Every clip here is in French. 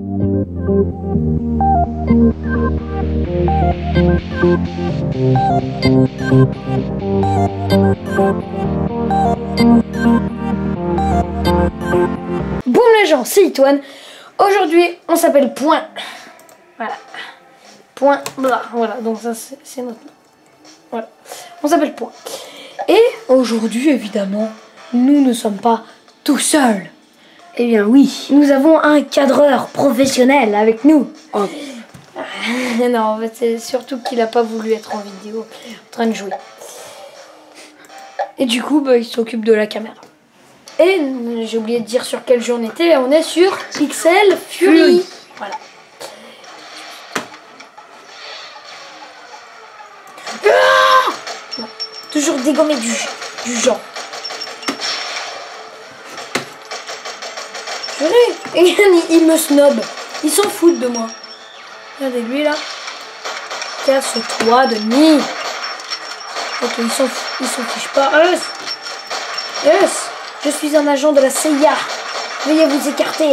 Boum les gens, c'est Itoine. Aujourd'hui, on s'appelle Point. Voilà. Point, bla, voilà. Donc ça, c'est notre nom. Voilà. On s'appelle Point. Et aujourd'hui, évidemment, nous ne sommes pas tout seuls. Eh bien oui. Nous avons un cadreur professionnel avec nous. Oh. Non, en fait, c'est surtout qu'il n'a pas voulu être en vidéo, en train de jouer. Et du coup, bah, il s'occupe de la caméra. Et j'ai oublié de dire sur quel jeu on était. On est sur Pixel Fury. Voilà. Ah non, toujours dégommer du genre. Et il me snob. Il s'en fout de moi. Regardez lui là. Casse-toi de nid. Ok, il s'en fiche pas. Yes. Je suis un agent de la CIA. Veuillez vous écarter.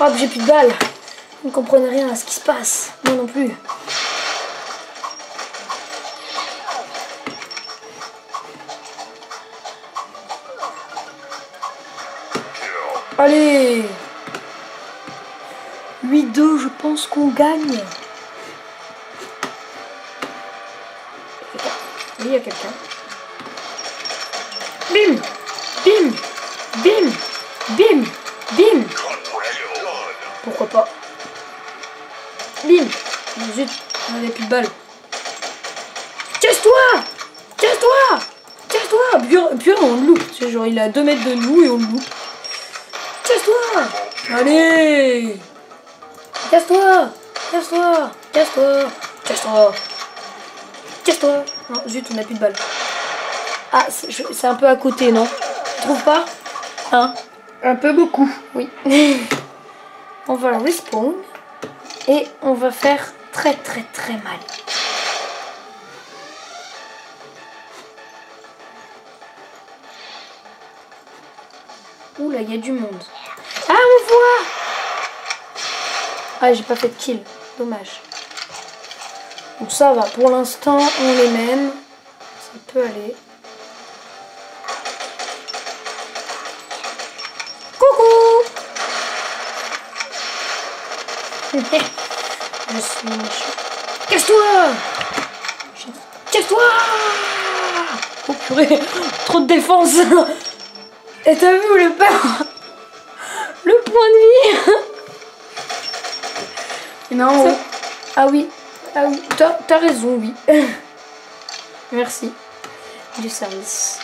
Hop, j'ai plus de balles. Vous ne comprenez rien à ce qui se passe. Moi non plus. Allez. 8-2, je pense qu'on gagne. Oui, il y a quelqu'un. Bim. Bim. Bim. Bim. Bim. Pourquoi pas. Bim. Zut, on avait plus de balles. Casse-toi. Casse-toi. Casse-toi. Puis on le loupe. C'est genre, il est à 2 mètres de nous et on le loupe. Casse-toi. Allez. Casse-toi. Casse-toi. Casse-toi. Casse-toi. Casse-toi. Non, zut, on n'a plus de balles. Ah, c'est un peu à côté, non? Tu trouves pas? Hein? Un peu beaucoup. Oui. On va respawn. Et on va faire très très très mal. Oula, il y a du monde. Ah, on voit! Ah, j'ai pas fait de kill. Dommage. Donc ça va, pour l'instant, on les mène. Ça peut aller. Coucou! Je suis méchant. Casse-toi! Casse-toi! Oh purée, trop de défense. Et t'as vu le peur? Le point de vie. Non. Ça... Ah oui. Ah oui, t'as raison, oui. Merci du service.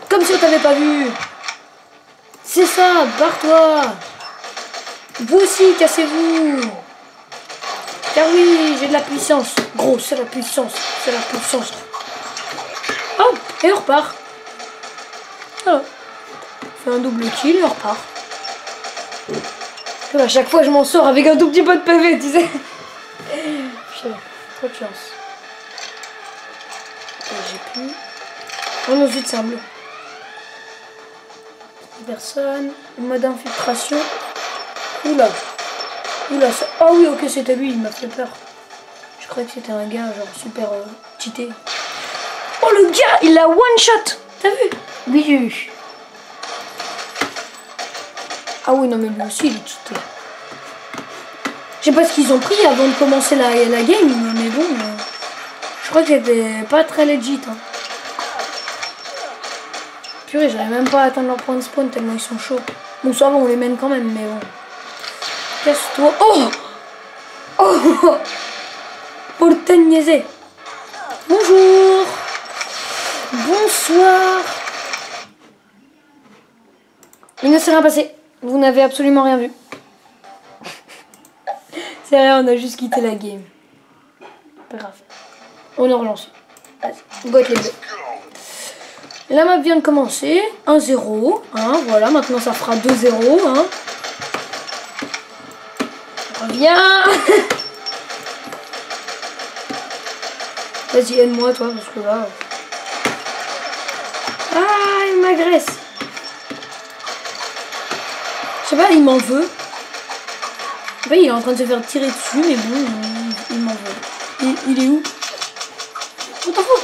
Comme si on t'avait pas vu. C'est ça, barre-toi. Vous aussi, cassez-vous. Car oui, j'ai de la puissance. Gros, c'est la puissance. C'est la puissance. Oh, et on repart. Voilà. On fait un double kill et on repart. À chaque fois, je m'en sors avec un tout petit peu de PV, tu sais. Trop de chance. J'ai plus. Oh non, zut, c'est un bleu. Personne. Mode infiltration. Oula. Oula, ça... Oh oui, ok, c'était lui, il m'a fait peur. Je croyais que c'était un gars, genre super cheaté. Oh, le gars, il a one shot. T'as vu? Oui, j'ai eu. Ah oui, non, mais lui aussi, il est cheaté. Je sais pas ce qu'ils ont pris avant de commencer la game, mais bon, je crois que c'était pas très legit. Hein. Purée, j'arrive même pas à atteindre leur point de spawn tellement ils sont chauds. Bon, ça va, on les mène quand même, mais bon. Casse-toi. Oh! Oh! Portegnese. Bonjour. Bonsoir. Il ne s'est rien passé. Vous n'avez absolument rien vu. C'est rien, on a juste quitté la game. Pas grave. On en relance. Vas-y, botte les bleus. La map vient de commencer. 1-0. Hein, voilà, maintenant ça fera 2-0. Hein. Reviens. Vas-y, aide-moi, toi, parce que là... Ah, il m'agresse. pas, il m'en veut. Bah, il est en train de se faire tirer dessus, mais bon, il m'en veut. Il est où? Où t'en fous?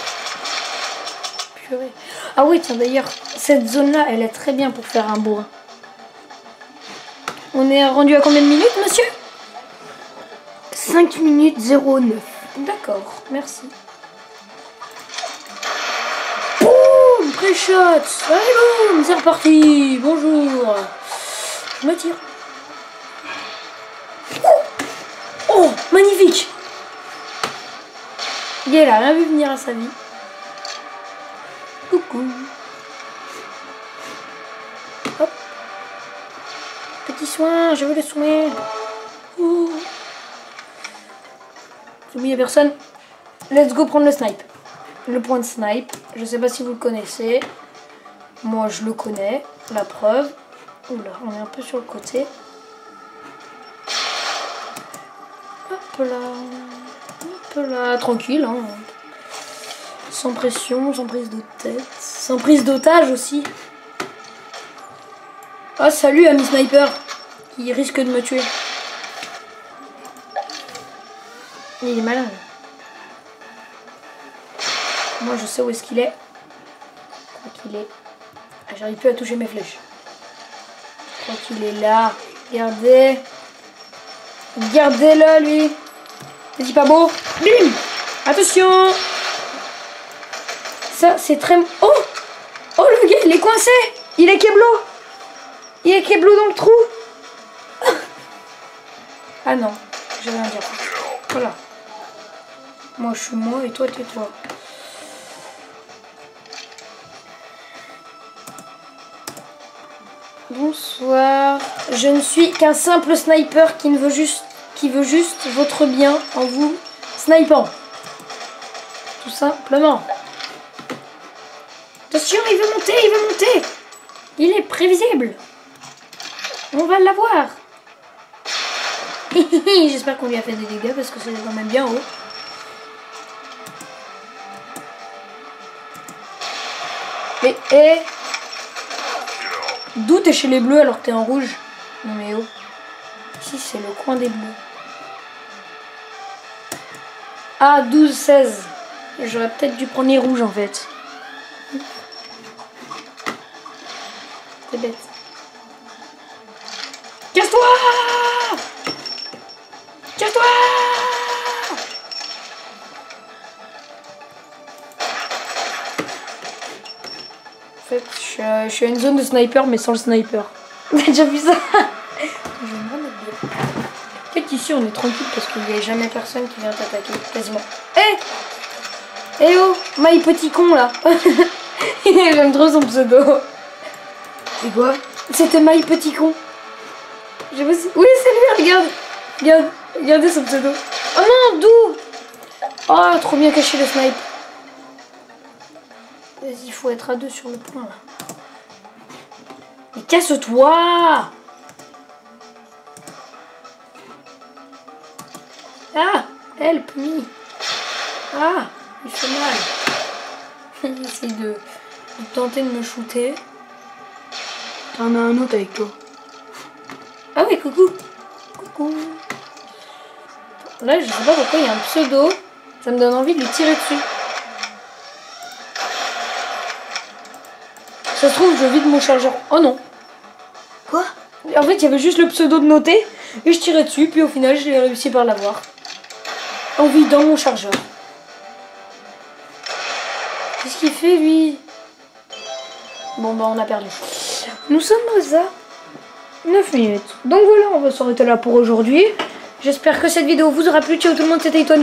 Purée. Ah oui, tiens, d'ailleurs, cette zone-là, elle est très bien pour faire un bourrin. On est rendu à combien de minutes, monsieur? 5 minutes 09. D'accord, merci. Boum, pré-shot. Allez, boum, c'est reparti. Bonjour. Je me tire. Oh, magnifique. Il a rien vu venir à sa vie. Coucou. Hop. Petit soin, je veux le soin. Ouh. Il n'y a personne. Let's go prendre le snipe. Le point de snipe. Je sais pas si vous le connaissez. Moi je le connais. La preuve. Oula, on est un peu sur le côté. Hop là. Hop là. Tranquille. Hein. Sans pression, sans prise de tête. Sans prise d'otage aussi. Ah salut ami sniper. Qui risque de me tuer. Il est malin. Moi je sais où est-ce qu'il est. Je crois qu'il est. Ah, j'arrive plus à toucher mes flèches. Je crois qu'il est là. Regardez. Regardez-le lui. C'est pas beau. Bim. Attention. Ça c'est très... Oh. Oh le gars il est coincé. Il est keblo. Il est keblo dans le trou. Ah non. Je vais rien dire. Voilà. Moi je suis moi et toi t'es toi. Bonsoir. Je ne suis qu'un simple sniper qui veut juste votre bien en vous snipant. Tout simplement. Attention, il veut monter, il veut monter. Il est prévisible. On va l'avoir. J'espère qu'on lui a fait des dégâts parce que c'est quand même bien haut. Et d'où t'es chez les bleus alors que t'es en rouge? Non mais oh. Ici c'est le coin des bleus. Ah 12-16. J'aurais peut-être dû prendre les rouges en fait. C'est bête. Casse-toi! Casse-toi! En fait, je suis à une zone de sniper, mais sans le sniper. T'as déjà vu ça? Je vais me remettre bien. En fait, ici, on est tranquille parce qu'il n'y a jamais personne qui vient t'attaquer, quasiment. Hé! Eh oh! My petit con, là! J'aime trop son pseudo. C'est quoi? C'était My petit con. Je sais pas si... Oui, c'est lui, regarde! Regarde! Regardez son pseudo. Oh non, d'où? Oh, trop bien caché le snipe. Vas-y, il faut être à deux sur le point là. Mais casse-toi! Ah! Help me! Ah! Il fait mal. Il essaye de tenter de me shooter. T'en as un autre avec toi. Ah oui, coucou! Coucou! Là, je sais pas pourquoi il y a un pseudo. Ça me donne envie de lui tirer dessus. Ça se trouve, je vide mon chargeur. Oh non. Quoi? En fait, il y avait juste le pseudo de noter. Et je tirais dessus. Puis au final, j'ai réussi par l'avoir. En vidant mon chargeur. Qu'est-ce qu'il fait, lui? Bon, bah, on a perdu. Nous sommes à 9 minutes. Donc voilà, on va s'arrêter là pour aujourd'hui. J'espère que cette vidéo vous aura plu. Ciao tout le monde, c'était Itoine.